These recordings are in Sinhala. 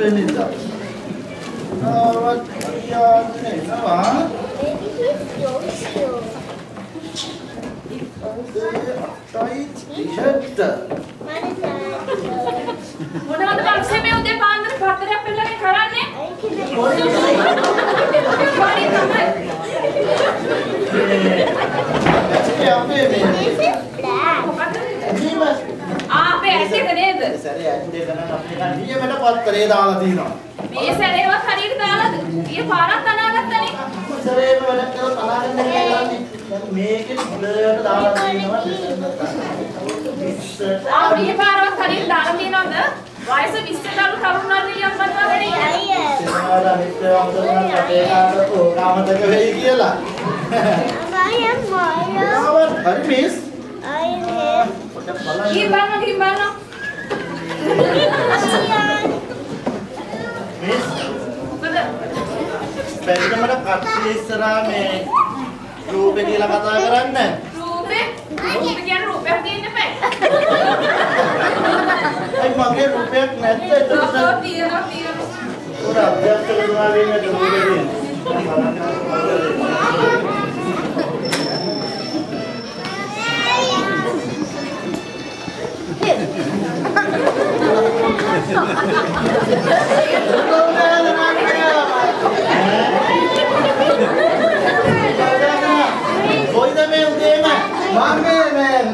වෙනිදා. ආවත් යාන්නේ නවා. Tight T-shirt. මොනවද බක්සේ මේ උදේ පාන්දර පත්තරයක් පෙන්නගෙන කරන්නේ? අපේ ඇස් එක නේද? සැරේ ඇස් දෙක නම් අපේ නියමයට පත්තරේ දාලා තිනවා. මේ සැරේවත් හරියට දාලාද? ඊයේ පාරක් අනාගත්තනේ. සැරේම වැඩ කරලා අනාගන්න කියන්නේ. මේකේ බුලට දාලා තිනවා. ඊයේ පාරවත් හරියට දාලා තියනවද? වයස 20ට අලු තරුණ නිලියක් වත්වාගෙන ඉන්නේ. සේනාලා මිත්‍රව අමතකන කටේකට ඕකාමතක වෙයි කියලා. හරි මිස්. ගිහින් බලන්න. මිස්. මොකද? බැරිදමඩ කට්ටිය ඉස්සරහා මේ රූපේ කියලා කතා කරන්න. රූපේ කියන්නේ රූපයක් තියෙන්න බෑ. අයි මගේ රූපයක් නැද්ද එතකොට? තියෙනවා. උඩ අභ්‍යාස කරනවා වෙන්නේ රූපේ.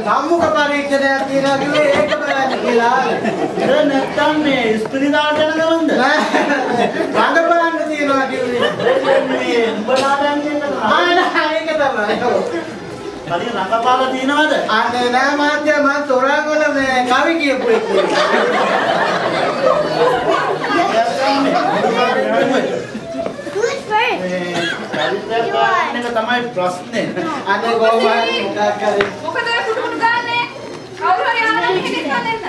සම්මුඛ පරීක්ෂණයක් තියනවා කිව්වේ ඒක බලන්න කියලා. ඒක නැත්තම් මේ ස්පිරිතාලට යන ගමන්ද? රංගපාන්න තියනවා කිව්වේ. මේ උඹලාට යන්නේ නෑ ඒක තමයි. කලින් රංගපාලා තියනවද? අනේ නෑ මාත්‍යා මම තොරාගොල මේ කවි කියපු එක. ඒක තමයි ප්‍රශ්නේ. අනේ කොහොමද මොකක් කරේ? මොකද කුඩු ගන්නනේ? කවුරු හරි ආවම මේකෙන් ගන්න.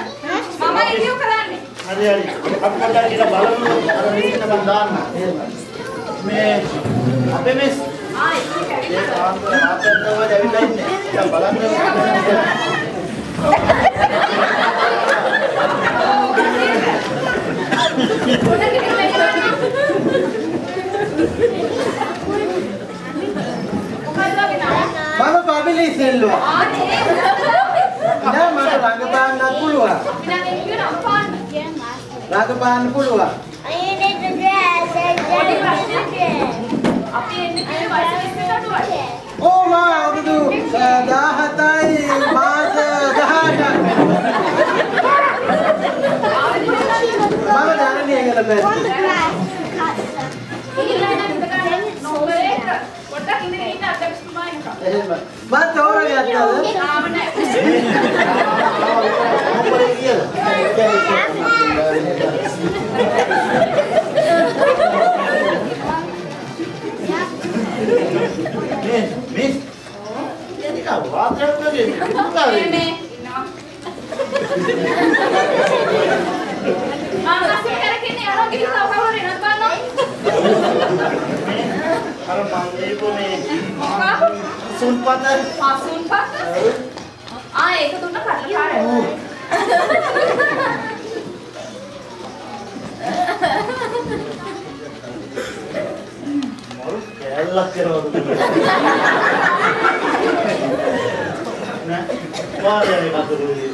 මම ඉතියු කරන්නේ. හරි. අපකට කියලා බලමු. අර මෙතන මම දාන්න. මේ අපේ මේ ඒ ආතන්තව දැවිලා ඉන්නේ. දැන් බලන්න. මම පබිලි ඉස්සෙල්ලුවා. නෑ මට රංගපාන්නත් පුළුවන්. රංගපාන්න පුළුවන්. අපි එන්නේ වයස 20ට අඩුයි. ඕ මා අවුරුදු 17යි මාස 18ක් මම දැනන්නේ ඒකල බෑ. පොඩ්ඩක් ඉඳගෙන ඉන්න අධ්‍යක්ෂතුමා එනවා. එහෙම. මම තෝරගත්තද? ආව නැහැ. මොකද කියලා? මිස් ඒක වාතරයක් වගේ මොකක්ද මේ මානසික කරකිනේ අර ගිහින් කවුරු එනත් බලන්න. අර මංගේකෝ මොකක්? සුන්පත සුන්පත? ඒක දුන්න කඩලා පාරයි. මොරු කැලලක් කරවද නෑ වාරේ කතුරුයි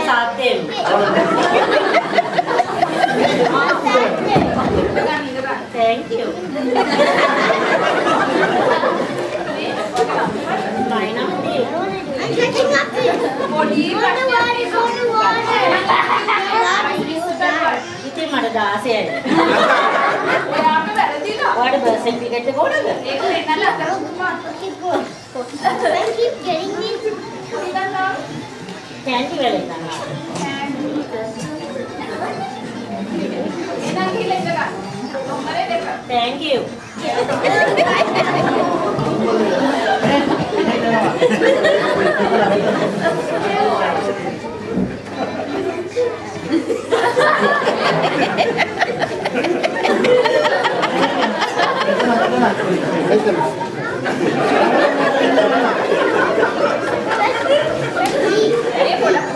Saat පොඩි ඉතින් මට 16යි. ඔයාට වැරදිලා. ඔයාට බර්ත් සර්ටිෆිකේට් එක ඕනද? ඒක වෙන්නලා අතර උඹා. කැන්ටි වල ඉන්නවා. එනවා කියලා ඉඳ ගන්න. නම්බරේ දෙක. Thank you.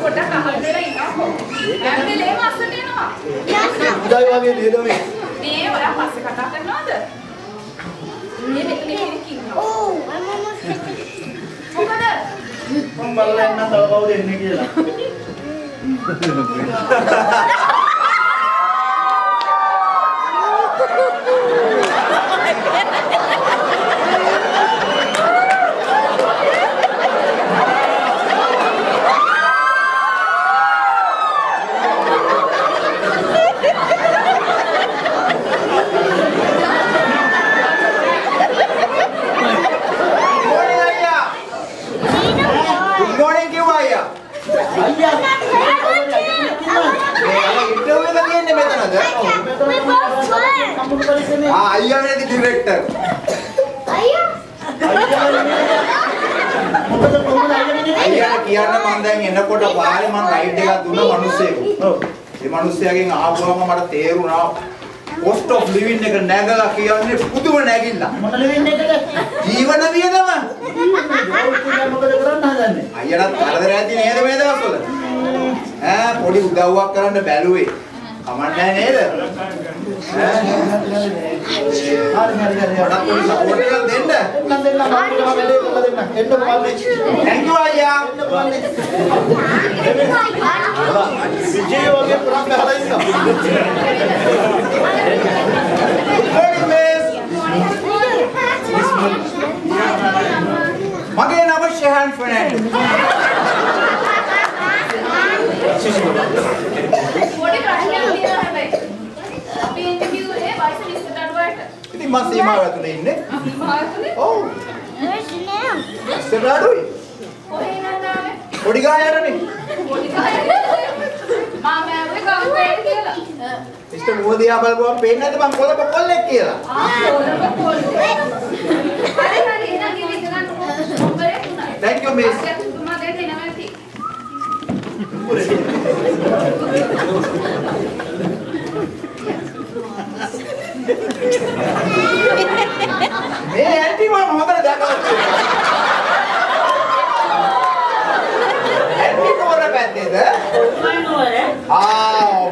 පොඩක් අහන්න දෙලා ඉන්නවා. ඇත්තටම අස්සට එනවා. උදේ වගේ නේද මේ? මේ ඔයා පස්සේ කතා කරනවද? මේ මෙතන ඉන්නවා. Oh, I'm almost මොකද? මම බලලා ඉන්න තව කවුද එන්නේ කියලා. අයියා වෙනද ඩිරෙක්ටර් අයියා කියන්න මම දැන් එනකොට පාරේ මම රයිඩ් එකක් දුන්න මිනිස්සෙකු. ඒ මිනිස්සයාගෙන් ආවම මට තේරුණා cost of living එක නැගලා කියන්නේ පුදුම නැගිල්ල. මොන ලෙවින් එකද? ජීවන වියදම. මොකද කරන්න හදන්නේ? අයියාට කරදර ඇති නේද මේ දවස්වල? පොඩි උදව්වක් කරන්න බැලුවේ. කමන්නේ නේද? හරි. Thank you අයියා. විජේ වගේ පුරක් ගහලා ඉන්නවා. මගේ නම ෂෙහන් ෆර්නැන්ඩෝ. පොඩි ප්‍රශ්නයක් තියෙනවා හැබැයි. අපි ඉන්ටර්විව් එකේ වයස 20ට අඩුවට. ඉතින් මම සීමාව ඇතුලේ ඉන්නේ. මාතුනේ. ඔව්. Where's the lamb? සෙබ්‍රාඩුයි. කොහේ නන්දාවේ? පොඩි ගායරනේ. පොඩි කාලේ. මම ඇහුවේ කවුරුද කියලා. මිස්ටර් මොදියා බලපුවම පේන්නේ නැද්ද මම කොළඹ කොල්ලෙක් කියලා? හරි හරි එනවා කියලා ඉඳන් නම්බරේ තුනයි. Thank you miss. තුමා දෙන්න එනවා ඇති. මේ ඇන්ටි මම හොඳට දැකලා තියෙනවා. ඇන්ටි නෝර පැත්තේද? මම නෝර.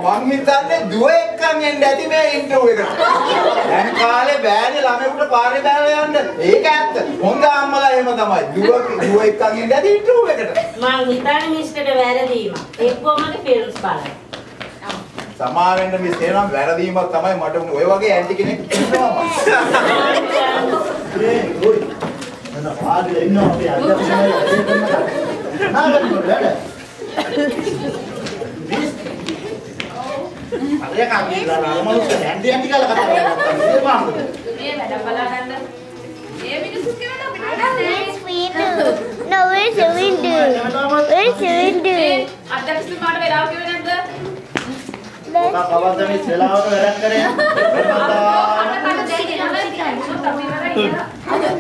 මං හිතන්නේ දුව එක්කන් එන්න ඇති මේ ඉන්ටර්විව් එකට. දැන් කාලේ බෑනේ ළමයෙකුට පාරේ බෑලා යන්න. ඒක ඇත්ත. හොඳ අම්මලා එහෙම තමයි. දුව එක්කන් එන්න ඇති ඉන්ටර්විව් එකට. මං හිතන්නේ මිස්ටර්ට වැරදීම. එක්කමනේ ෆිල්ම්ස් බලන්න. සමාවෙන්න මිස් එනම් වැරදීමක් තමයි මට උනේ. ඔය වගේ ඇන්ටි කෙනෙක් ඉන්නවා මම. ඒ ගොයි. නේද? ආගේ ඉන්නවා අපි අධ්‍යක්ෂණය කරනවා. නාගන්න වැඩ. මිස් අරයා කාගේ ලාමලුත් ඇන්ටි කියලා කතා කරනවා. ඒ පාමුද? මේ වැඩ බලා ගන්න. මේ මිනිස්සු කියනවා අපිට Where's window? No, where's the window? Where's the window? අධ්‍යක්ෂතුමාට වෙලාව කිව්වේ නැද්ද? කවද්ද මේ වෙලාවට වැඩක් කරේ?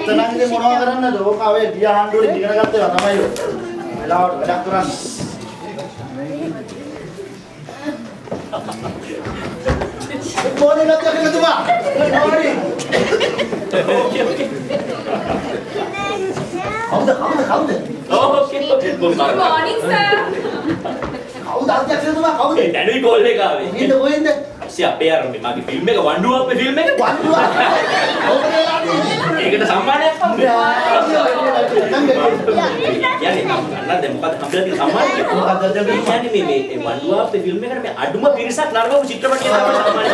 තනංගේ මොනවා කරන්නද? ඕක ආවේ ගිය ආණ්ඩුවේ ඉගෙන ගත්තා තමයි ඔය. වෙලාවට වැඩක් කරන්න. මොනේ නැත්නම් කිව්වද? මොනේ? කවුද? Good morning sir. කවුද අධ්‍යක්ෂතුමා කවුද? ඒ දැනුයි කෝල් එක ආවේ. නේද කොහෙන්ද? අස්සේ අපේ අර මගේ ෆිල්ම් එක වණ්ඩුවක් මේ ෆිල්ම් එක. වන්දුවා. ඒකට සම්මානයක් හම්බුනේ. කියන්නේ නන්නත් දැන් මොකද හම්බෙලා තියෙන සම්මානය? මොකක්ද අධ්‍යක්ෂතුමා? කියන්නේ මේ වණ්ඩුවක් මේ ෆිල්ම් එකට මේ අඩුම පිරිසක් නරඹපු චිත්‍රපටය තමයි සම්මානය.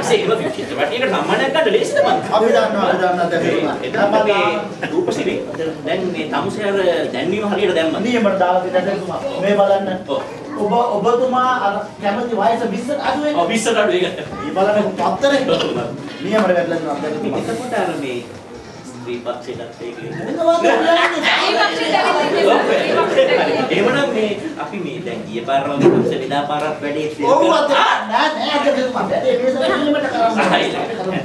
පස්සේ එහෙම චිත්‍රපටයකට සම්මානයක් ගන්න ලේසිද මං? අපි දන්නවා දැන්. එතන මේ රූපසිරි දැන් මේ තමුසේ අර දැන්වීම හරියට දැම්මා. නියමට දාලා දෙන්නවා. මේ බලන්න. ඔබතුමා අර කැමති වයස 20ට අඩු වෙන්නේ. ඔව් 20ට අඩු ඒක. මේ බලන්න පත්තරේ. නියමට වැටලා දෙනවා. එතකොට අර මේ ස්ත්‍රී පක්ෂයටත් ඒක එහෙමනම් මේ අපි මේ දැන් ගිය පාර වගේ තමුසේ විදා පාරක් වැඩේ ඔව් නෑ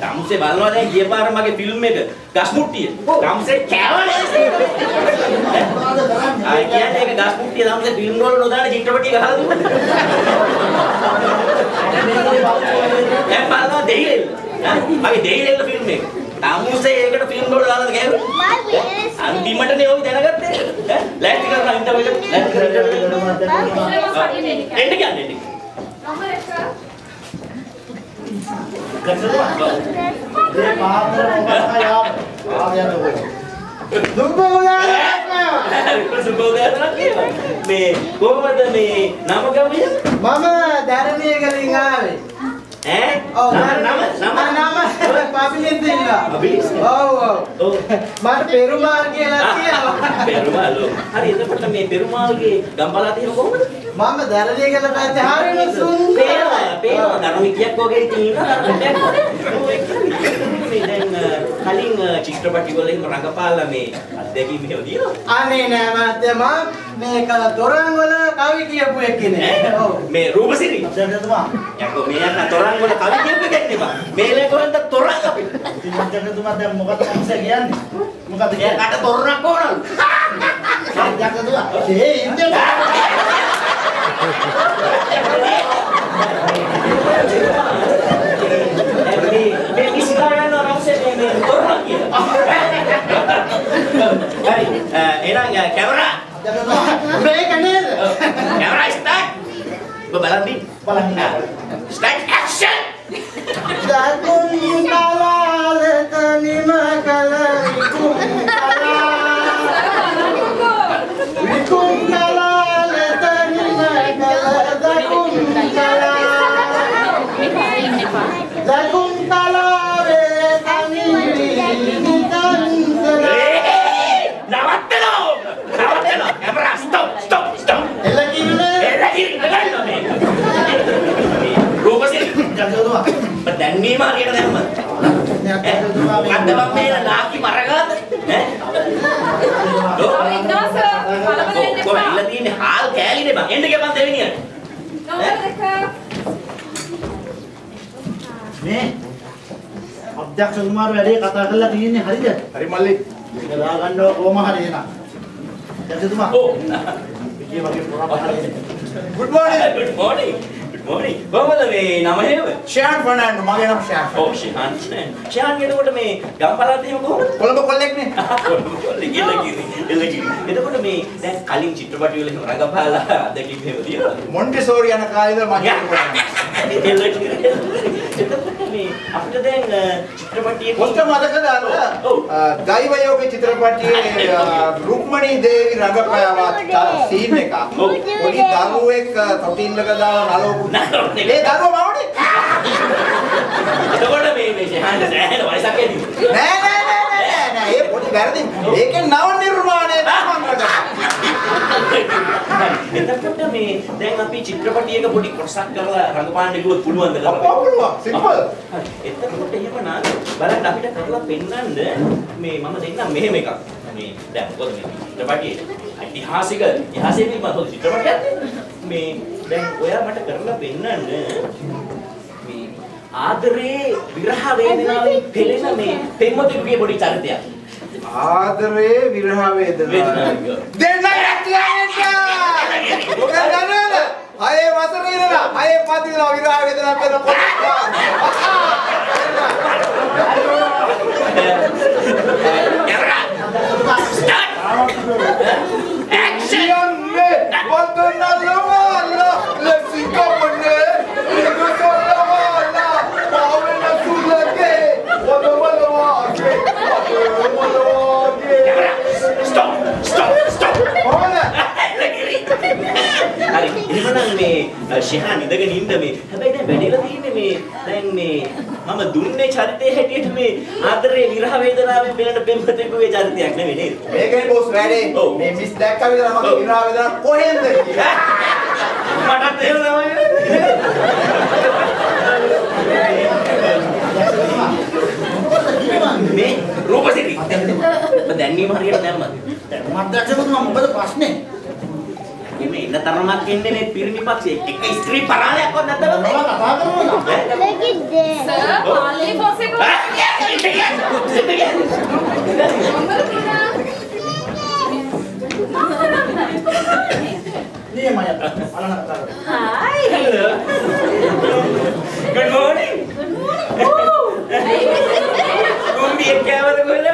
තමුසේ බලනවා දැන් ගිය පාර මගේ ෆිල්ම් එක ගස් මුට්ටිය. තමුසේ කෑවනේ. ආයි කියන්නේ ඒක ගස් මුට්ටිය තමුසේ ෆිල්ම් වල නොදාන චිත්‍රපටිය ගහලා දුන්නා. දැන් බලනවා දෙහිලෙල්. මගේ දෙහිලෙල් ෆිල්ම් එක. තමුසේ ඒකට ෆිල්ම් වල දාලාද ගෑවේ? අන්තිමටනේ ඔය දැනගත්තේ. ලෑස්ති කරලා ඉන්ටර්විව් එක ලෑස්ති කරලා එන්න කියන්නේ. නම්බර 1 මේ පාත්‍ර මේ කොහොමද මේ නම ගන්නේ? මම ධර්මයේ ගලින් ආවේ. ඈ? ඔව් නම පාපිලෙන් දෙන්නා. අබිස්. ඔව්. මට පෙරුමාල් කියලා කියනවා. පෙරුමාල්. හරි එතකොට මේ පෙරුමාල්ගේ ගම්පලා තියෙන කොහොමද? මම ධර්මයේ ගල පැත්තේ හරිම සුන්දරයි. පේනවා ධර්මිකයක් වගේ තියෙනවා. මේ දැන් කලින් චිත්‍රපටි වල එහෙම රඟපාලා මේ අත්දැකීම් එහෙම දිනනවා. අනේ නෑ මහත්තයා මම මේක තොරන් වල කවි කියපු එක්කනේ. ඔව්. මේ රූපසිරි. අධ්‍යක්ෂතුමා යකෝ මේ යන තොරන් වල කවි කියපු එකක් නෙමෙයි. මේලේ කොහෙන්ද තොරන් අපි. අධ්‍යක්ෂතුමා දැන් මොකක්ද තමුසේ කියන්නේ? මොකක්ද කියන්නේ? කට තොරණක් ඕනලු. අධ්‍යක්ෂතුමා ඒ ඉන්නේ මේ කිසිදායන රවුසේ මේ තොරණක් කියලා. හරි එහෙනම් කැමරා මේක නේද? Camera start. බලන්න ස්ටාර්ට් ඇක්ෂන්. දකුන් කලාල තනිම කල විකුම් කලාල තනිම කල දකුන් කලාවේ තනිවි නිකන්සල නවත්තනවා කැමරා ස්ටොප් රූපසිරි අධ්‍යක්ෂතුමා දැන්වීම හරියට දැම්මද? මොකද්ද මම මේ නාකි මරගාද? කොහොමද ඉල්ල තියෙන්නේ හාල් කෑලිනේ බං එන්න ගියපන් දෙවෙනියට. නම්බර 2 මේ අධ්‍යක්ෂතුමාට වැඩේ කතා කරලා තියෙන්නේ හරිද? හරි මල්ලි. ඒක දාගන්න කොහොම හරි එනවා. අධ්‍යක්ෂතුමා ඔව් විජේ වගේ පුරා හරිනේ. Good morning. good morning කොහොමද මේ නම හේව? ෂාන් ෆර්නෑන්ඩෝ මගේ නම ෂාන්. ඔව් ෂාන් එතකොට මේ ගම්පලාත් එහෙම කොහොමද? කොළඹ කොල්ලෙක්නේ. එතකොට මේ දැන් කලින් චිත්‍රපටි වල එහෙම රඟපාලා අත්දැකීම් එහෙම තියෙනවද? මොන්ටිසෝරි යන කාලේ ඉඳලා මම එතකොට මේ අපිට දැන් චිත්‍රපටියේ කොස්ත මතකද අර දෛවයෝගේ චිත්‍රපටියේ රුක්මනී දේවි රඟපෑවා සීන් එක. පොඩි දරුවෙක් තොටිල්ලක දාලා නලවපු. ඒ දරුවා මවනේ. එතකොට මේ ෂහාන් සෑහෙන වයසක් ඇති. නෑ ඒ පොඩි වැරදි. ඒකේ නව නිර්මාණය තමයි. එතකොට මේ දැන් අපි චිත්‍රපටියක පොඩි කොටසක් කරලා රඟපාන්න ගියොත් පුළුවන්ද කරන්න? පුළුවන්. සිම්පල්. එතකොට එහෙමනම් බලන්න අපිට කරලා පෙන්නන්න මේ මම දෙන්නම් මෙහෙම එකක්. මේ දැන් මොකද මේ චිත්‍රපටියේ ඓතිහාසික ඉතිහාසයේ පිළිබඳව චිත්‍රපටයක් මේ දැන් ඔයා මට කරලා පෙන්නන්න මේ ආදරේ විරහ වේදනාවෙන් පෙළෙන මේ පෙම්වතුන්ගේ පොඩි චරිතයක්. ආදරේ විරහ වේදනාව. දෙන්න යැටියන්ට. මොකද දන්නවද? අය වසරේ ඉඳලා අය පතිලා විරහ වේදනාව පෙළ පොත්. කැමරා ස්ටාර්ට් ඇක්ෂන් මේ වතනලවලා ලෙසිකමනේ ඉගොතලවලා පාවෙන සුලගේ වදවලවාගේ වදවලවාගේ ස්ටොප් හොඳ හරි එහෙමනම් මේ ශිහාන් ඉඳගෙන ඉන්න මේ හැබැයි දැන් වැඩිලා තියෙන්නේ මේ දැන් මේ මම දුන්නේ චරිතයේ හැටියට මේ ආදරේ විරහ වේදනාවෙන් පෙළෙන පෙම්වතෙකුගේ චරිතයක් නෙවෙයි නේද? මේකේ බොස් වැඩේ. මේ මිස් දැක්ක විතර මගේ විරහ වේදනාව කොහෙන්ද කියලා. මටත් එහෙම තමයි. මේ රූපසිරි. දැන්නීම හරියට දැම්මද? මත්දැක්කම මොකද ප්‍රශ්නේ? මේ ඉන්න තරමක් ඉන්නේ මේ පිරිමි පක්ෂයේ එක ස්ත්‍රී පරාලයක්වත් නැද්ද? මම කතා කරනවා. Look at that. Sir Pali boss එක නේ මම අලන කතා කරනවා. Hi. Good morning. කුම්බිය කෑවද කොහෙද?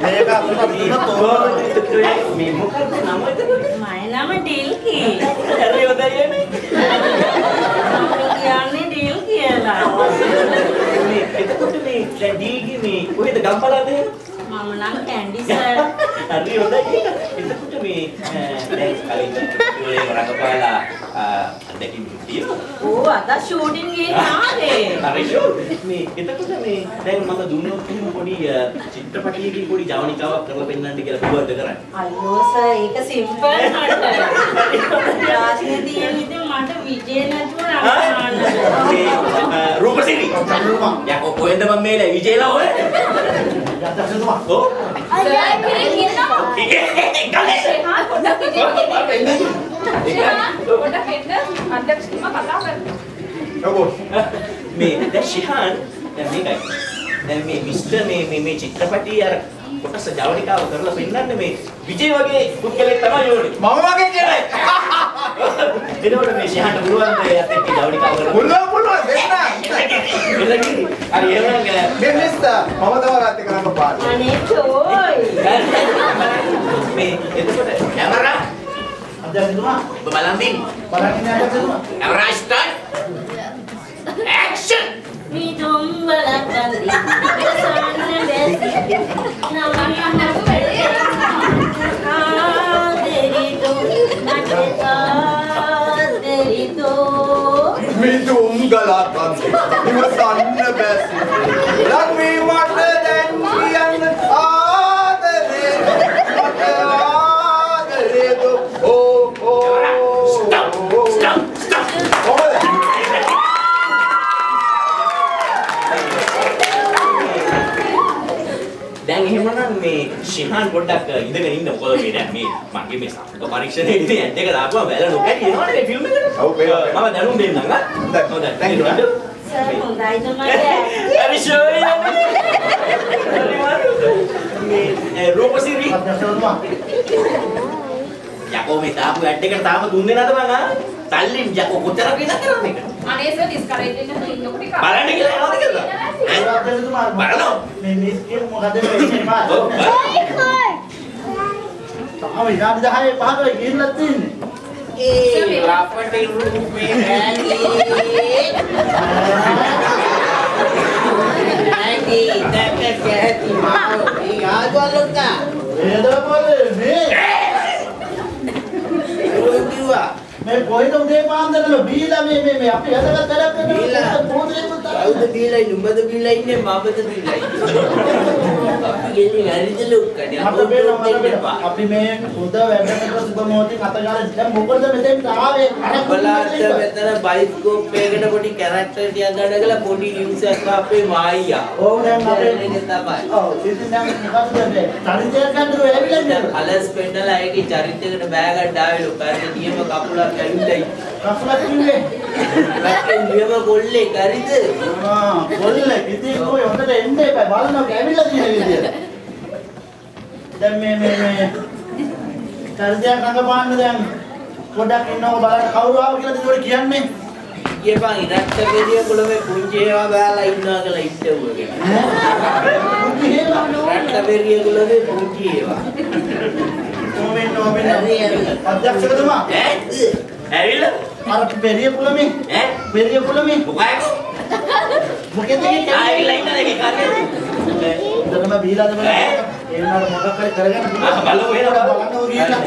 මේක අපිට මේ මොකක්ද නම එතකොට? My name is Dilki. හරි හොඳයි නේ. කියන්නේ ඩීල් කියලා. මේ එතකොට මේ දැන් දීගේ මේ කොහෙද ගම්පලාද එහෙම? මම නම් කැන්ඩි සර්. හරි හොඳයි. එතකොට මේ දැන් කලින් ඉතින් රඟපාලා අදකින් හිටියෝ. ඕ අද ෂූටින් ගිහින් ආවේ. හරි ෂෝ. මේ එතකොට මේ දැන් මම දුන්නොත් එහෙම පොඩි චිත්‍රපටයකින් පොඩි ජවනිකාවක් කරලා පෙන්නන්න කියලා කිව්වද කරන්නේ? අයියෝ සර් ඒක සිම්පල් නට. රාජ්‍යයේ තියෙන ඉතින් මට විජේ නැතුව රඟපාන්න. මේ රූපසිරි. යකෝ කොහෙන්ද මම මේ විජේලා ඔය? යත්තසතුමා. ඔව්. සර් කියනවා ගලේ. ශිහාන් පොඩ්ඩක් ඉන්නේ ශිහාන් පොඩ්ඩක් එන්න අධ්‍යක්ෂකතුමා කතා කරනවා ඔබ මේ දැන් ශිහාන් දැන් මේකයි දැන් මේ මිස්ටර් මේ චිත්‍රපටි අර කොටස ජවනිකාව කරලා පෙන්නන්නේ මේ විජේ වගේ පුද්ගලෙක් තමයි ඕනේ මම වගේ කෙනෙක්. එතකොට මේ ශිහාන්ට පුළුවන් මේ අත් එක්ක ජවනිකාව කරන්න පුළුවන් දෙන්න. එළකිරි හරි එහෙනම් මේ මිස්ටර් මම තවරත් එක කරන්න පාඩ. අනේ චෝයි. මේ එතකොට කැමරා අධ්‍යක්ෂකතුමා ඔබ බලන් දෙන්න බලන්න ඉන්නේ අධ්‍යක්ෂකතුමා. කැමරා ස්ටාර්ට් ඇක්ෂන් මේ තුම්බල කන්දි සන්න බැසි නමන්න ආදරිතෝ නටකාදරිතෝ මිතු උංගලකන්ති ඉවසන්න බැසි. ලක්මී මට දැන් කියන්න ආදරේ මට ආදරේ ඕ ස්ටොප් දැන් එහෙමනම් මේ ශිහාන් පොඩ්ඩක් ඉඳගෙන ඉන්න මොකද මේ දැන් මේ මගේ මේ සම්පූර්ණ පරීක්ෂණයේදී ඇඩ් එක දාපුවා වැල නොකැටි එනවනේ මේ ෆිල්ම් එකට. ඔව් පේනවා. මම දැනුම් දෙන්නම් ආ. හොඳයි. thank you. සර් හොඳයිද මට? හරි ෂෝයි. මේ රූපසිරි අධ්‍යක්ෂකතුමා. යකෝ මේ දාපු ඇඩ් එකට තාම දුන්නේ නැද්ද මං ආ? සල්ලි යකෝ කොච්චර වෙනද කරන්නේ මේක? අනේ සර් ඩිස්කරේජ් වෙන්න ඉන්නකො ටික බලන්න කියලා යනවද කියලා? අධ්‍යක්ෂකතුමා බලනවා. මේ මිස් කියන මොකද වෙන්නේ මා. ඔව්. තාම විනාඩි 10 15 ගිහිල්ලා තින්නේ. ඒ අපට රූපේ ඇයි දැක්ක කැටි මාව ඒ ආගලුන්නා එදවල මේ කිව්වා මේ කොයිද උදේ පාන්දරම බීලා මේ අපි හදගත් වැඩක් බීලා. කරනවා පොතේ කවුද බීලා නුඹද බීලා ඉන්නේ මමද බීලා ඉන්නේ අපි ගෙලින් හරිද ලොක්කනේ මට බේනවා අපි මේ හොඳ වැඩකට සුබ මොහොතින් අත ගාලා දැන් මොකද මෙතෙන් ආවේ අර බලාට මෙතන බයිස්කෝප් එකකට පොඩි කැරක්ටර් ටිකක් ගන්නගලා පොඩි නිවුස් එකක් අපේ මායියා ඕව දැන් අපේ ඒක තමයි ඔව් ඉතින් දැන් මොකද මේ චරිතයක් ගන්නද ඇවිල්ලා ඉන්නේ කලස් පෙන්නලා ඒකේ චරිතයකට බෑගක් ඩාවිලු පැත්තේ නියම කකුලක් ඇවිල්ලා කසලක් කිව්වේ පැත්තේ නියම කොල්ලේ හරිද කොල්ලෙක් ඉතින් කොයි හොඳට එන්න එපා බලනවා ඇවිල්ලා තියෙන විදියට දැන් මේ චරිතයක් රඟපාන්න දැන් පොඩ්ඩක් ඉන්නකො බලන්න කවුරු ආව කියලාද ඒකට කියන්නේ ඊපන් ඉරක්ක ගෙඩිය කුලමේ පුංචි ඒවා ගාලා ඉන්නවා කියලා ඉස්සෙව්වගෙන රක්ක බෙරිය කුලමේ පුංචි ඒවා නොවෙන්න අධ්‍යක්ෂකතුමා ඇවිල්ලා අර පෙරිය කුලමේ ඈ පෙරිය කුලමේ මොකයිද? මොකෙන්ද ආවිලා ඉන්නද ඒක කරන්නේ? දරම බීලාද බලන්න ඒ වුණාට මොකක් හරි කරගෙන බලමු එහෙනම්. බලන්න ඕන කියලා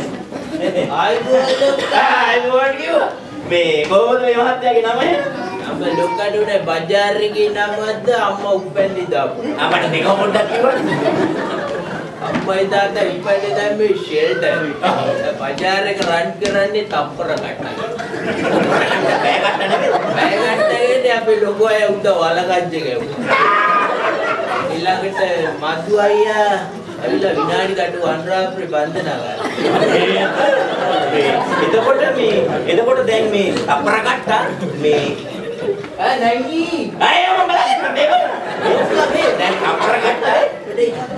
ආයිබෝන් කිව්වා. මේ කොහොමද මේ මහත්තයාගේ නම අපේ ලොක්කඩුනේ බජාර් එකේ නමද අම්මා උපැන්දි දාපු. අපට දෙක පොඩ්ඩක් කිව්වනේ. අම්මයි තාත්තා ඉපැන්නේ දැන් මේ ෂෙල්ටර්. බජාර් එක රන් කරන්නේ තප්පර කට්ටයි. බෑ කට්ට නෙමෙයි අපේ ලොකෝ අය උඩ වලගජ්ජ ගැව්වා. ඊළඟට මధు අයියා අවිලා විනාඩි කටු අනුරාප්‍රේ බන්ධනා කරා. එතකොට දැන් මේ තප්පර කට්ටා මේ නංගි අයියෝ මම බලන්න දැන් තප්පර කට්ටා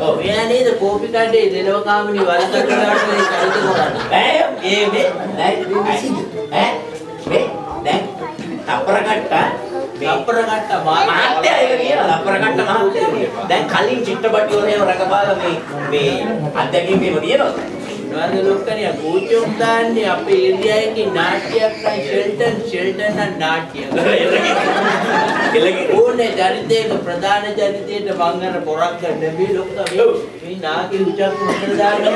ඔව් එයා නේද කෝපි කඩේ දෙනව කාමනි වලකට දාන්න කල්ද කරන්නේ. මේ දැන් තප්පර කට්ටා තප්පර කට්ටා මහත්තයා ඒක කියනවා තප්පර කට්ටා මහත්තයා. දැන් කලින් චිත්‍රපටි වල ඒව රකපාලා මේ අත්දැකීම් මේව තියෙනවද? නේද ලොක්කනිය කෝචොක් දාන්නේ අපේ ඒරියා එකේ නාට්‍යයක් නයි ෂෙල්ටන් නාට්‍යයක්. ඕනේ චරිතයක ප්‍රධාන චරිතයට මං අර පොරක් ගන්න මේ ලොක්කා මේ නාගේ උචක් මොකද දාන්නේ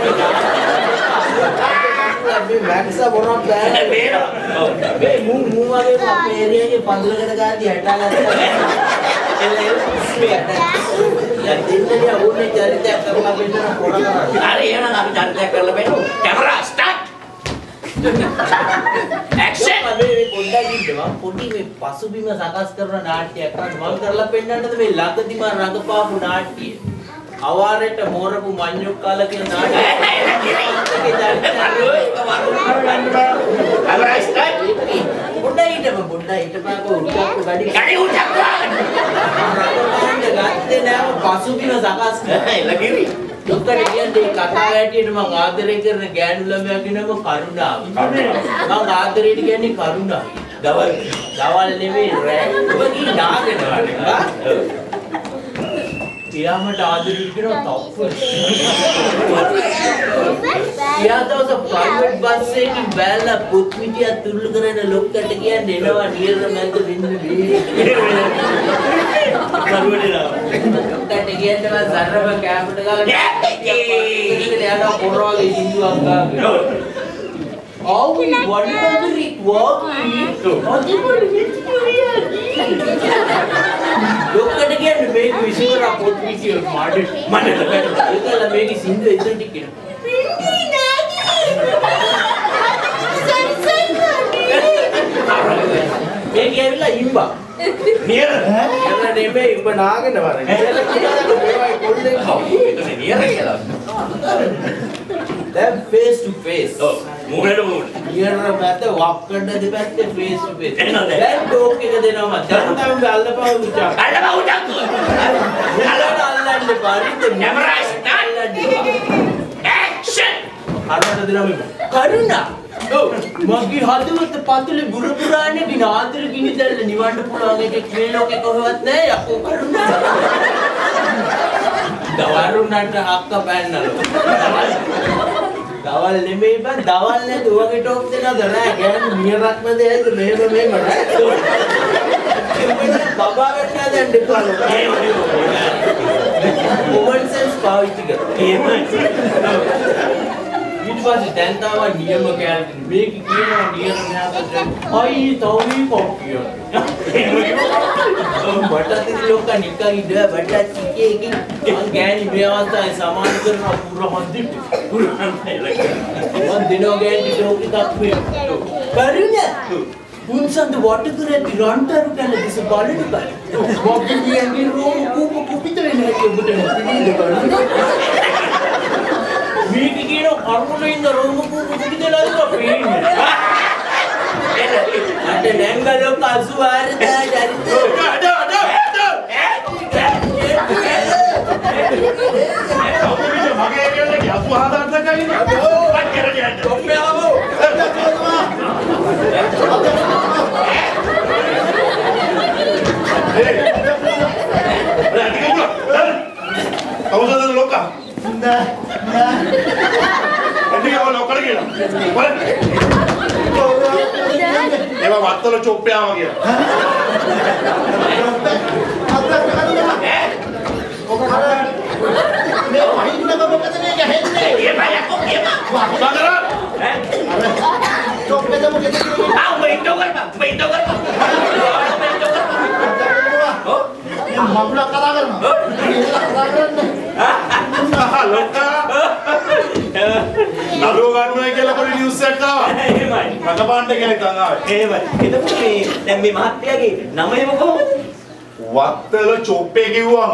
මේ මැක්ස් පොරක් දාන්නේ මේ මූ වගේ අපේ ඒරියා එකේ පඳුරකට ගාදී හැටාගත්තා. යදින්නේ ඕනේ චරිතයක් කරලා බෙදන පොර කරා. හරි එහෙනම් අපි චරිතයක් කරලා බලමු. Camera start. ඇක්ෂන්. මේ පොඩ්ඩක් ඉන්නවා. පොඩි මේ පසුබිම සකස් කරන නාට්‍යයක් මම කරලා පෙන්නන්නද මේ ළඟදි මම රඟපාපු නාට්‍යය. අවාරෙට මෝරපු මඤ්ඤොක් කාලා කියන නාට්‍යය. Camera start. පොඩ්ඩක් හිටපන් උඩට ගඩි උඩක් ගත්තේ නෑම පසුබිම සකස් කරලා කිවි. ලොක්කට කියන්නේ කතාව ඇටියට මම ආදරය කරන ගෑනු ළමයා කියනම කරුණාව. මම ආදරයට කියන්නේ කරුණාව. දවල් නෙමෙයි රෑ. ඔබගේ නාගෙනවා. පියාමට ආදරයට කියනවා තප්පර. පියාදවස ප්‍රයිවට් බස් එකකින් බැලලා පුත් මිටිය තුරුළු කරන ලොක්කට කියන්නේ එනවා නියර මැද වෙන්න බෑ. ලොක්කට කියනවා සරම කැමරට ගාලා යනවා පොරවගේ සින්දුවක් ගාගෙන. Are we wondering what ලොක්කට කියන්නේ මේක විසිකරා පොත් මිටිය මඩට ඒකල මේක සින්දුව එතනට කියනවා. මේක ඇවිල්ලා ඉම්බා. නියර. එතන නෙමෙයි ඉම්බ නාගෙන වරේ. කියලා කියනවා මේවයි කොල්ලෙන් එතන නියර කියලා. දැන් face to face. ඔව්. මූණට මූණ. නියර මැද වක්කඩ දෙපැත්තේ face to face. එනවා දැන්. දැන් ටෝක් එක දෙනවා. දැන් තමයි අල්ලපව උචා. අල්ලපව උචා. අල්ලන්න පරිද්ද කැමරා ස්ටාර්ට්. ඇක්ෂන්. අරකට දෙනවා කරුණා. ඔව් මගේ හදවත පතුලේ බුරපුරානේ දින ආදර ගිනි දැල්ල නිවන්න පුළුවන් එකක් මේ ලෝකේ කොහෙවත් නැහැ යකෝ කරුණා. දවරුණට හක්ක බෑන්නලු. දවල් නෙමෙයි බං දවල් නැද ඔයගේ ටොප් දෙනවද නෑ ගෑනු මියරක්ම දෙයිද මෙහෙම නෑ. බබා වෙන්න දැන් දෙපාලු. කොමන් සෙන්ස් පාවිච්චි කරලා. ඊට පස්සේ දැන් තව නියම කැලේ මේක කියනවා නියම න්යායපත්‍රය අයි තවමි කොපිය බටත් ලෝක නිකන් ඉඳ බටත් එකකින් මං ගෑණි මේ අවස්ථාවේ සමාන කරන පුර හොඳිට පුරන් මං දිනෝ ගෑණි ටෝක් එකක් මේ කරුණා උන්සන්ද වට කරේ දිරන්ටරු කන දිස බලන්න බෑ මොකද කියන්නේ රෝම කූප කුපිත වෙන්නේ ඔබට පිළිද බලන්න මේක කියන කර්මලින්ද රෝම කූප කුපිත නේද පේන්නේ අද නැංගලෝ කසුවාර දාඩරි මගේ කියන්නේ යපු හදාන්න කයිනේ ඔව් කරගෙන කොප්පේ ආවෝ කවුද ලොක්කා නෑ එදිගම ලොක්කල කියලා ඒවා වත්තල චොප්පයාම කියලා මේ වහින්නක මොකද මේ ගහන්නේ. කියපෑ යකෝ කියපා. බංගරා. චොප්පේ දමු කෙනෙක්. වෙයිට් කරපන්. ඔව්. මම්ලා කතා කරනවා. කතා කරන්නේ. ලොක්කා. නළුව ගන්නවා කියලා පොඩි නිවුස් එකක් ආවා. එහෙමයි. රඟපාන්න කියලා ඉතින් ආවේ. එහෙමයි. එතකොට මේ දැන් මේ මහත්තයාගේ නම එම කොහොමද? වත්තල චොප්පේ කිව්වම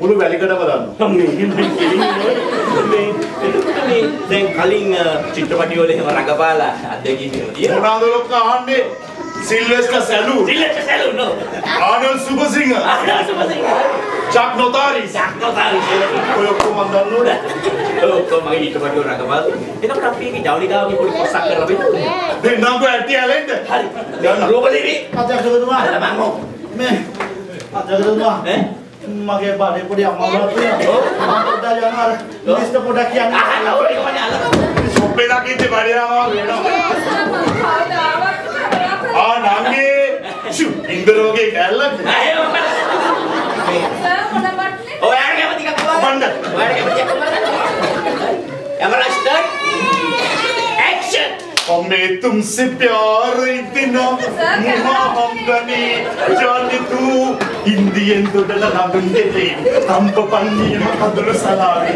මුළු වැලිකඩම දන්නවා. මේ දැන් කලින් චිත්‍රපටි වල එහෙම රඟපාලා අත්දැකීම් තියෙනවා. මොනවාද ලොක්කා අහන්නේ? සිල්වෙස්ටර් සැලු නෝ. ආනල්ඩ් සුබසිංහ. චක් නොතාරිස්. ඔය ඔක්කොම දන්නවද? ඔය ඔක්කොම මගේ චිත්‍රපටි වල රඟපාලා. එතකොට අපි ඒකේ ජවනිකාවගේ පොඩි කොටසක් කරලා බලමු. දෙන්නම්කෝ ඇටි ඇලෙන්න. හරි. යන්න රූපදේවි. අධ්‍යක්ෂකතුමා. මම මේ අධ්‍යක්ෂකතුමා. මගේ බඩේ පොඩි අම්මාවක් තියෙනවා. මම පොඩ්ඩක් යනවා. මිනිස්ටර් පොඩ්ඩක් කියන්න. චොප්පේ දකින්නේ බඩේනවා වෙනවා. නංගේ ෂු ඉන්දරෝගේ කැල්ලක් ඔයාට කැමති එකක් බලන්න. ඔයාට කැමති එකක් බලන්න. Camera start. ඇක්ෂන්. हमें तुमसे प्यार इतना हमदनी जाने तू इंडियन दोडल लागुंडे तंप पन्नी मधुर सलामी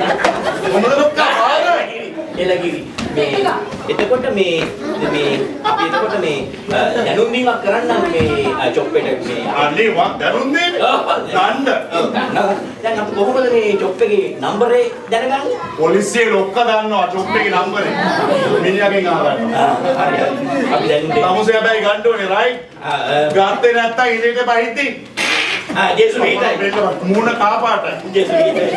මොනද කහාරයි එළගිරි මේ එතකොට මේ අපි එතකොට මේ දැනුම් දීමක් කරන්නම් මේ චොප්පෙට මේ අනේ වක් දැනුම් දෙන්න ගන්න දැන් අපි කොහොමද මේ චොප්පේගේ නම්බරේ දැනගන්නේ පොලිසියේ ලොක්ක දන්නවා චොප්පේගේ නම්බරේ මිනිහාගෙන් අහගන්නවා හරි අපි දැනුම් දෙන්න තමුසේ හැබැයි ගන්න ඕනේ රයිට් ගාත්තේ නැත්තම් ඉරේට බහිද්දි ජේසු හිටයි මූණ කාපාට ජේසු හිටයි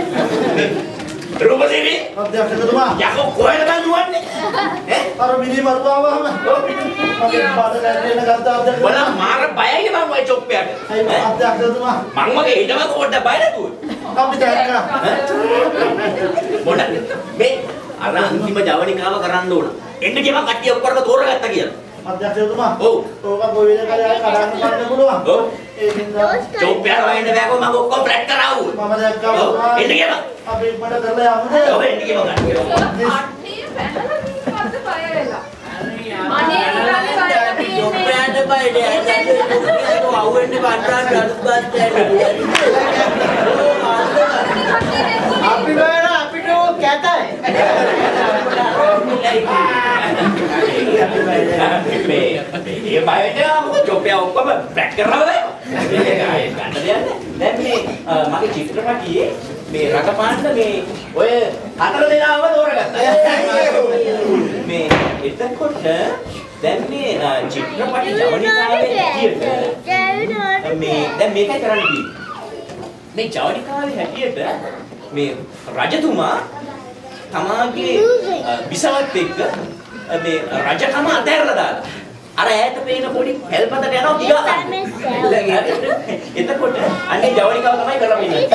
රූපදේවි අධ්‍යක්ෂකතුමා. යකෝ කොහෙද බං දුවන්නේ අර මිනි මරුවාවම. මගේ බඩ ගැටෙන ගත්තා අධ්‍යක්ෂකතුමා. බලන්න මාර බයයි බං ඔය චොප්පයට අධ්‍යක්ෂකතුමා. මං වගේ හිටම පොඩ්ඩක් බය නැතුව අපි දැක්කා. මොන මේ අර අන්තිම ජවනිකාව කරන්න ඕන එන්න කියම කට්ටිය ඔක්කොම තෝරගත්තා කියලා අධ්‍යක්ෂකතුමා. ඔව් ඕක කොයි වෙලේ කරේ කඩන්න ගන්න පුළුවන්. ඔව් ඒ හින්දා චොප්පයට වයින්න බෑකෝ මම ඔක්කොම ෆ්ලැට් කරාවු මම දැක්කා. ඔව් එන්න කියම අපි මට කරලා යමුද? ඔව් එන්න කියම ගන්න අන්නේ පැනලා කිව්වද බය වෙලා. අනේ ඉතින් චොප්පයට බයිඩේ අයියෝ අවුෙන්නේ බණ්ඩාර අනුගත අපි බයන අපිට කැතයි. මේ බය වෙනවා මොකද චොප්පය ඔක්කොම ෆ්ලැට් කරලා බෑ ඒක ගන්න දෙයක් දැන් මේ මගේ චිත්‍රපටියේ මේ රඟපාන්න මේ ඔය 4 දෙනාම තෝරගත්තා මේ එතකොට දැන් මේ චිත්‍රපටි ජවනිකාවේ හැටියට මේ දැන් මේකයි කරන්න තියෙන්නේ මේ ජවනිකාවේ හැටියට මේ රජතුමා තමාගේ විසවත් එක්ක මේ රජකම අතහැරලා දාලා අර ඈත පේන පොඩි හෙල්පතට යනවා දිගාගන්න. එතකොට අන්නේ ජවනිකාව තමයි කරලා ඉන්නේ.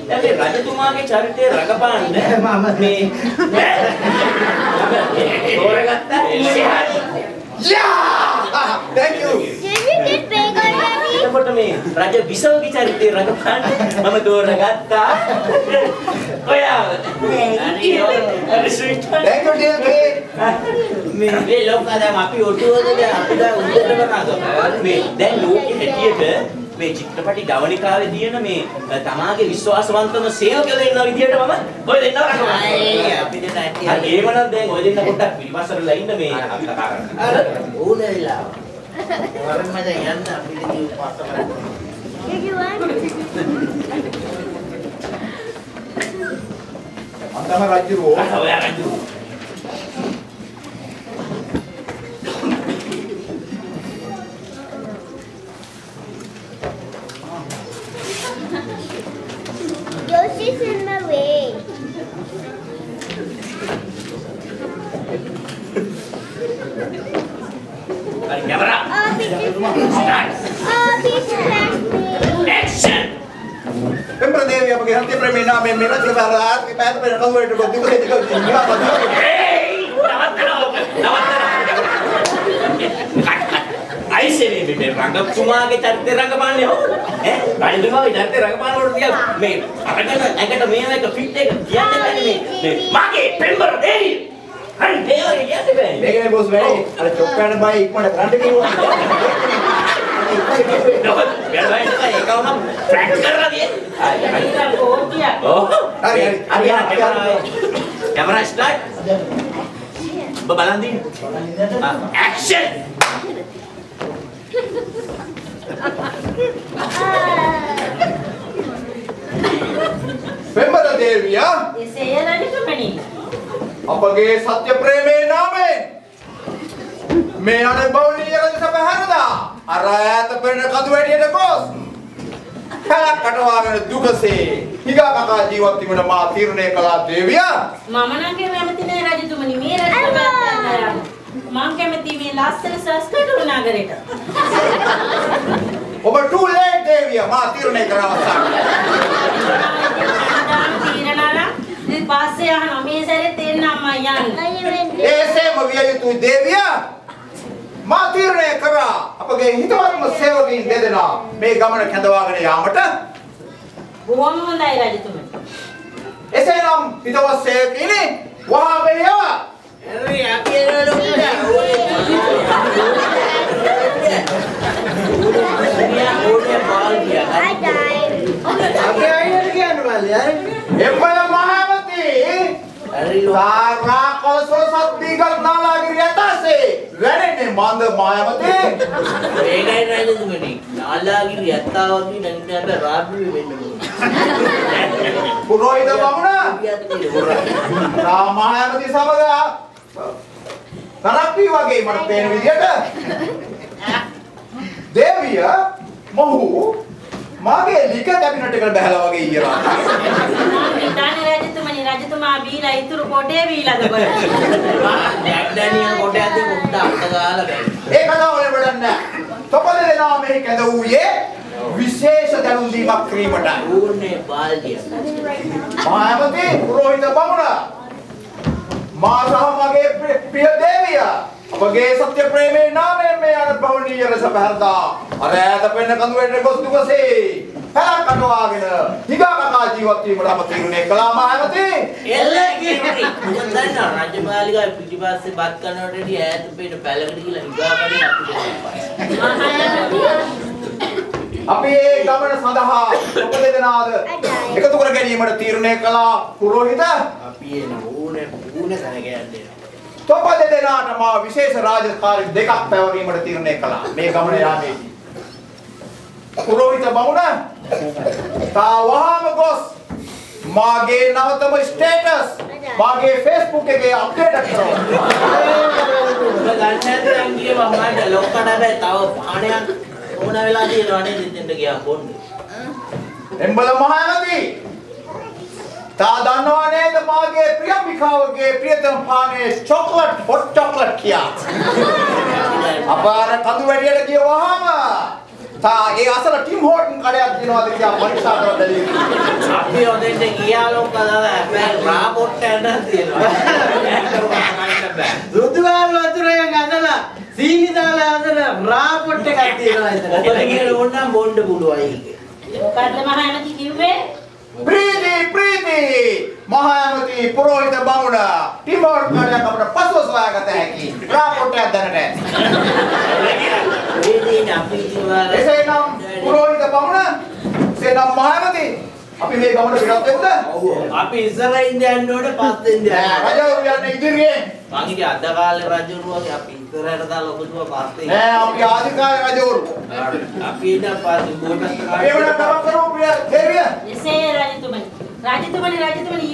දැන් මේ රජතුමාගේ චරිතය රඟපාන්න මේ තෝරගත්තා thank you එතකොට මේ රජ විසවගේ චරිතය රඟපාන්න මම තෝරගත්තා ඔයාව thank you dear kid මේ ලෝකා දැන් අපි ඔටුවද දැන් අපි දැන් උඩටම නගනවා මේ දැන් ලෝකෙ හැටියට මේ චිත්‍රපටි ජවනිකාවේ තියෙන මේ තමාගේ විශ්වාසවන්තම සේවකයෝ දෙන්නා විදියට මම ඔය දෙන්නව රඟපානවා. අපි දැන් ඇටි හරි ඒවනම් දැන් ඔය දෙන්න පොඩ්ඩක් පිළිවසරලා ඉන්න මේ අපි කතා කරන්න. අර ඕනේ වෙලාව වරම දැන් යන්න අපි ඉතින් පස්සම අන්තම රජුරෝ ඔයා රජු. Yoshi's in my way. හරි camera. Please flash me. Action. Pembaradevi අපගේ හන්දිය ප්‍රේමේ නාමයෙන් මේ රජු බාරාත් මේ පැත පෙර කවුරට ගොඩි ගොඩි ඒයි නවත්තනවා. අයිසේ මේ රංගතුමාගේ චරිතය රංගපාන්නේ හො ඈ රංගතුමාගේ චරිතය රංගපානකොට තියා මේ අරගෙන ඇඟට මේව එක ෆිට් එක කියන්නේ නැහැ මේ මගේ පෙම්බර දෙවි හරි දෙවි කියන්නේ බෑ මේකනේ බොස් වැඩි අර චොක්කාන බයි ඉක්මනට කරන්න කිව්වා ඒකවනම් ෆ්‍රැක්චර් කරලා තියෙන්නේ හරි කැමරා ස්ටාර්ට් බලන් දින්න ඇක්ෂන් පෙම්බර දේවියා එසේ රජතුමනි අපගේ සත්‍ය ප්‍රේමේ නාමයෙන් මේ අනුභවණීය රජසභ හැරදා අර ඈත පෙරණ කඳු වැටියට ගොස් කලක් කටවාගෙන දුකසේ හිගා කකා ජීවත් වීමට මා තීරණය කළා දේවියා මම නම් කැමති නෑ රජතුමනි මේ රජසභ යන්න මම කැමති මේ ලස්සන සස්කටු නගරයට ඔබ too late දේවියා මා තීරණය කරවස්සා පස්සේ අහනවා මේ සැරේ තෙන්න අම්මා යන්න ඒසේම විය යුතුයි දේවියා මා තීරණය කරා අපගේ හිතවත්ම සේවකීන් දෙදෙනා මේ ගමන කැඳවාගෙන යාමට බොහොම හොඳයි රජතුමනි එසේනම් හිතවත් සේවකීනි වහා මෙහෙයව හරි අපි එනවා එම්බල මහවති තාරාකෝසෝ සත්තිගල් නාලාගිරිය ඇතසේ වැඩෙන්නේ මන්ද මායවති ඒකයි රජතුමනි නාලාගිරිය ඇත්තාවකි නැන්ද රාබ්‍රි වෙන්න පුරෝහිත බමුණ තා මායවති සමග තරප්පි වගේ මට පේන විදියට දේවිය මොහු මාගේ ලික කැබිනට් එකට බහලා වගේ ඊයලා මම හිතන්නේ රජතුමා බීලා ඉතුරු කොටේ බීලාද බල ජැක් ඩැනියල් කොටේ අද මුට්ට අට ගාලා බෑ ඒ කතාව වල වැඩක් නැහැ තොපද දෙනා මෙහි කැඳ වූයේ විශේෂ දැනුම් දීමක් කිරීමට ඕනේ බාල්දිය මායවති පුරෝහිත බමුණ මා සහ මගේ ප්‍රිය දේවිය අපගේ සත්‍ය ප්‍රේමේ නාමයෙන් මේ අනුභවණීය රස පහරදා අර ඈත පෙන්න කඳු වෙන්න ගොස් දුකසේ පැලක් කටවාගෙන හිගා කකා ජීවත් වීමට අප තීරණය කළා මායවති එල්ලේ කිරි මම දන්නා රජමාලිගාවේ පිටිපස්සේ බත් කනකොටදී ඈත පෙන්න පැලකට ගිහලා හිගා කඩේ අපි මේ ගමන සඳහා ඔබ දෙදෙනාද එකතු කර ගැනීමට තීරණය කළා පුරෝහිත අපි එන ඕනේ තැනක යන්නේ තොප දෙදෙනාට මා විශේෂ රාජකාරී දෙකක් පැවරීමට තීරණය කළා මේ ගමන යාමේදී පුරෝහිත බමුණ තා වහාම ගොස් මාගේ නවතම ස්ටේටස් මාගේ Facebook එකේ අප්ඩේට් කරනවා ගන්නත් අංගියේ මමට ලොක්කට බෑ තව පාණයක් ඕන වෙලා තියෙනවා නේද දෙන්න ගියා බොන්න එම්බල මහානදී තා දන්නවා නේද මාගේ ප්‍රියමිකාවගේ ප්‍රියතම පානේ චොක්ලට් හොට් චොක්ලට් කියා අපාර කඳු වැඩියට ගිය වහාම තා ඒ අසල ටිම් හෝටන් කඩයක් දිනවද කියලා පරීක්ෂා කරලා බැලුවා අපි ඔතෙන්ට ගියා ලොක්කලා හැබැයි රාපොට් එකක් තියෙනවා රුදුවාල් වතුරෙන් අදලා සීනි දාලා අදලා රාපොට් එකක් තියෙනවා එතන. ඔබට කියලා ඕනනම් බොන්න පුළුවයි මොකද්ද මහාමති කිව්වේ ප්‍රීති මහාමති පුරෝහිත බමුණ ටිම් හෝටන් කඩයක් අපිට පසුව සොයාගත හැකි රාපොට් එකක් දැනට එසේනම් පුරෝහිත බමුණ එසේනම් මහාමති අපි මේ ගමන පිටත් වෙමුද? අපි ඉස්සරහින් යන්න ඕනේ පස්සෙන් යන්න. රජවරු යන්නේ ඉදිරියෙන්. මං ඉතින් අද කාලේ රජවරුන්ගේ අපි ඉස්සරහට දාලා ඔබතුමා පස්සේ. නෑ අපි ආදි කාලේ රජවරු. අපි ඉන්න පස්සේ බෝටස් අපි වෙන ගමන් කරමු ප්‍රිය දේවිය. එසේ රජතුමනි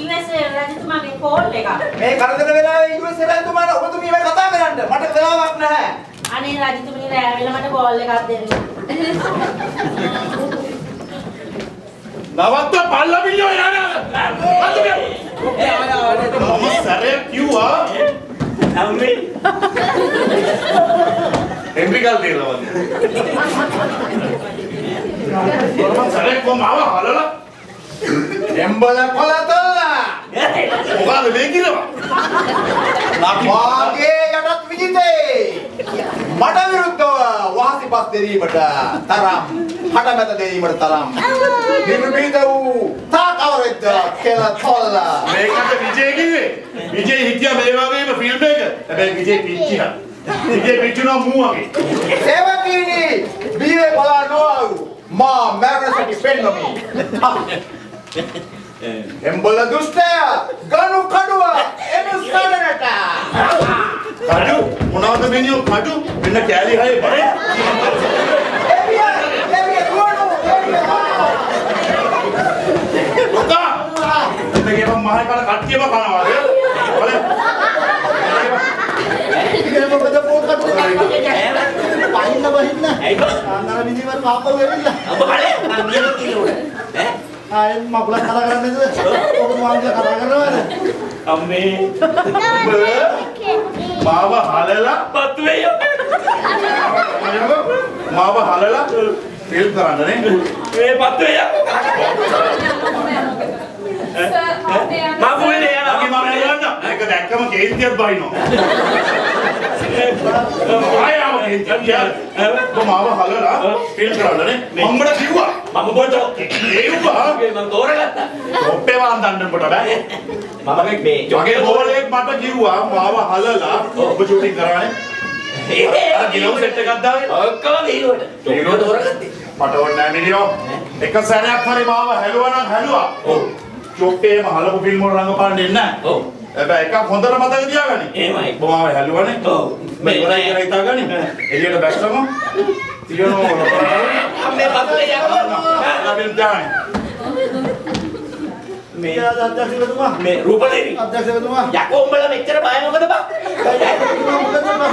US රජතුමාගේ කෝල් එක. මේ කරදර වෙලාවේ US රජතුමාට ඔබතුමිය මේ කතා කරන්න. මට වෙලාවක් නැහැ. අනේ රජතුමනි රෑ වෙලා මට කෝල් එකක් දෙන්න. නවත්ත පල්ලමිල්ලෝ යන මම සරේ කිව්වා නම්මේ එම්බිකල් තියලා වගේ මම සරේ කොමාව හලලා එම්බල කොලතල්ලා මොකද මේ කිරවා වාගේ යටත් විජිතේ මට විරුද්ධව වහසි උපස් දෙරීමට තරම් හටමැත දෙරීමට තරම් නිර්භීත වූ තාකවරෙද්ද කියලා තොල්ලා මේකට විජේ කිව්වේ. විජේ හිටියා මේ වගේම ෆිල්ම් එක. හැබැයි විජේ පිච්චියා. විජේ පිච්චුණා මූ වගේ. සේවකීනි බීවේ බලා නොවු මා මැරෙසටි පෙන්නමි. එම්බල දුෂ්ටය ගනු කඩුව එනු සරණට. කඩු මොනවද මෙනියෝ කඩු මෙන්න කෑලි හයේ බරේ. එවිය දුවනු ලොකා එතගේ මම මහේ කාල කට්ටියම කනවා බලන්න. ඉතින් මොකද පොකට පහින්න බහින්න අන්නර විදිවර පාපව වෙවිලා ඔබ බලේ මම මියලා කිව්වොත් ඈ ආයෙත් මගුලක් කතා කරන්නේ නේද ඔබ මාංගල කතා කරනවද අම්මේ මාව හලලා පත්තු වෙයෝ මාව හලලා ෆිල්ම් කරන්නනේ මේ පත්තු වෙයෝ මගුලේ යනවා මගේ මම යන්න ඒක දැක්කම කේන්තියක් බහිනවා ආයෙම කේන්තියක් ඔබ මාව හලලා ෆිල්ම් කරන්නනේ මම්මඩ කිව්වා මම බොතෝ ඒව්වා මම තෝරගත්තා ඔප්පේ වන්දන්න කොට බෑ මම මේ මගේ බෝලෙක් මට කිව්වා මාව හලලා ඔබ ෂූටින් කරානේ අර ගිලව් සෙට් එකක් දාගෙන ඔක්කොම ගිහිනුවට තෝරන තෝරගත්තේ මට ඕනේ නැහැ මිනිහෝ එක සැරයක් හරි මාව හැලුවා නම් හැලුවා ඔව් චොප්පේම හලපු ෆිල්ම් වල රංගපාන්න දෙන්නේ නැහැ ඔව් හැබැයි එකක් හොඳට මතක තියාගනි එහෙමයි ඔබ මාව හැලුවානේ ඔව් මේ ඉවරයි කියලා හිතාගනි එළියට බැස්සම තියනවා අම්මේ පත්තු වෙයෝ ෆිල්ම් දාන්නේ මේ අධ්‍යක්ෂකතුමා මේ රූපදේවි අධ්‍යක්ෂකතුමා යකෝ උඹලා මෙච්චර බය මොකද බං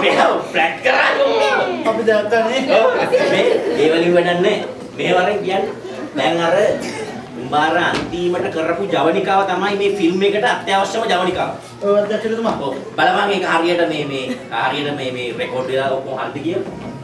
මේ ෆ්ලැට් කරා අපි දැක්කනේ මේ ඒ වලින් වැඩක් නැහැ මේ වරෙන් කියන්නේ දැන් අර උඹාර අන්තිමට කරපු ජවනිකාව තමයි මේ ෆිල්ම් එකට අත්‍යවශ්‍යම ජවනිකාව ඔව් අධ්‍යක්ෂකතුමා ඔව් බලපන් ඒක හරියට මේ රෙකෝඩ් වෙලා ඔක්කොම හරිද කියලා